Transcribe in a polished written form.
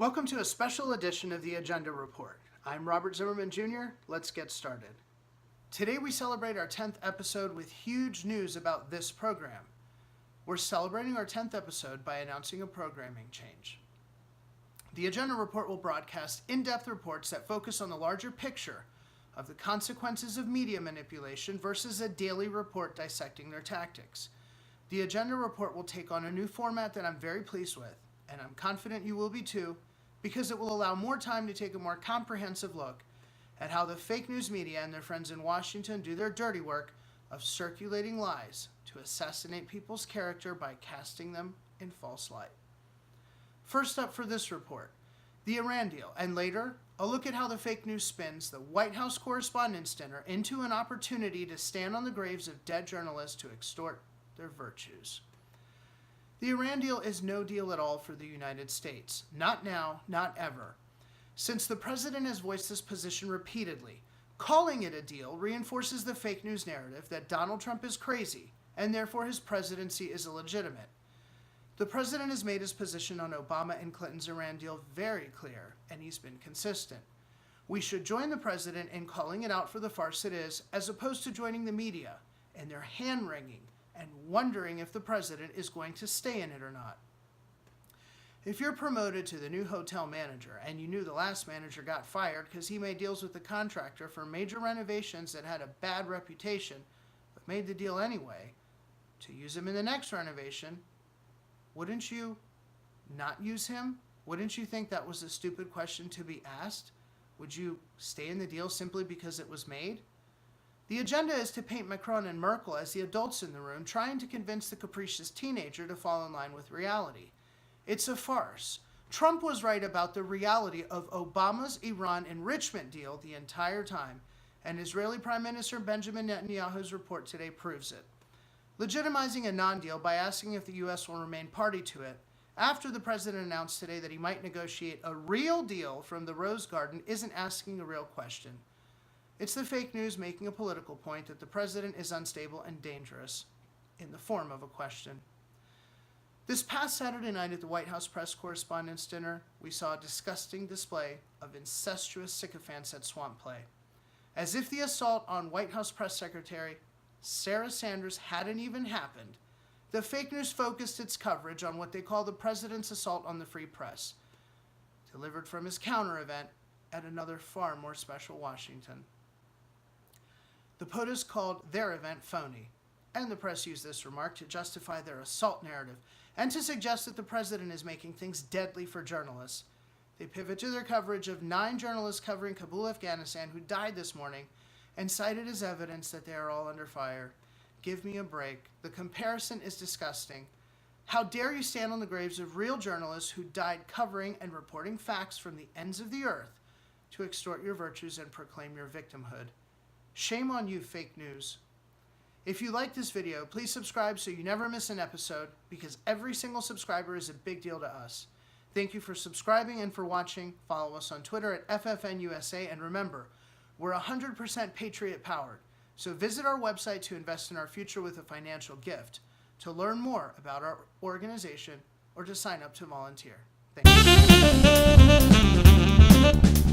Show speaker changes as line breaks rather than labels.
Welcome to a special edition of the Agenda Report. I'm Robert Zimmerman Jr. Let's get started. Today we celebrate our 10th episode with huge news about this program. We're celebrating our 10th episode by announcing a programming change. The Agenda Report will broadcast in-depth reports that focus on the larger picture of the consequences of media manipulation versus a daily report dissecting their tactics. The Agenda Report will take on a new format that I'm very pleased with, and I'm confident you will be too, because it will allow more time to take a more comprehensive look at how the fake news media and their friends in Washington do their dirty work of circulating lies to assassinate people's character by casting them in false light. First up for this report, the Iran deal, and later, a look at how the fake news spins the White House Correspondents' Dinner into an opportunity to stand on the graves of dead journalists to extort their virtues. The Iran deal is no deal at all for the United States. Not now, not ever. Since the president has voiced this position repeatedly, calling it a deal reinforces the fake news narrative that Donald Trump is crazy and therefore his presidency is illegitimate. The president has made his position on Obama and Clinton's Iran deal very clear, and he's been consistent. We should join the president in calling it out for the farce it is, as opposed to joining the media in their hand-wringing and wondering if the president is going to stay in it or not. If you're promoted to the new hotel manager and you knew the last manager got fired because he made deals with the contractor for major renovations that had a bad reputation, but made the deal anyway, to use him in the next renovation, wouldn't you not use him? Wouldn't you think that was a stupid question to be asked? Would you stay in the deal simply because it was made? The agenda is to paint Macron and Merkel as the adults in the room trying to convince the capricious teenager to fall in line with reality. It's a farce. Trump was right about the reality of Obama's Iran enrichment deal the entire time, and Israeli Prime Minister Benjamin Netanyahu's report today proves it. Legitimizing a non-deal by asking if the U.S. will remain party to it, after the president announced today that he might negotiate a real deal from the Rose Garden, isn't asking a real question. It's the fake news making a political point that the president is unstable and dangerous, in the form of a question. This past Saturday night at the White House Press Correspondents' Dinner, we saw a disgusting display of incestuous sycophants at swamp play. As if the assault on White House Press Secretary Sarah Sanders hadn't even happened, the fake news focused its coverage on what they call the president's assault on the free press, delivered from his counter event at another far more special Washington. The POTUS called their event phony, and the press used this remark to justify their assault narrative and to suggest that the president is making things deadly for journalists. They pivot to their coverage of 9 journalists covering Kabul, Afghanistan, who died this morning, and cited as evidence that they are all under fire. Give me a break. The comparison is disgusting. How dare you stand on the graves of real journalists who died covering and reporting facts from the ends of the earth to extort your virtues and proclaim your victimhood? Shame on you, fake news. If you like this video, please subscribe so you never miss an episode, because every single subscriber is a big deal to us. Thank you for subscribing and for watching. Follow us on Twitter at FFNUSA, and remember, we're 100% Patriot powered, so visit our website to invest in our future with a financial gift, to learn more about our organization, or to sign up to volunteer. Thank you.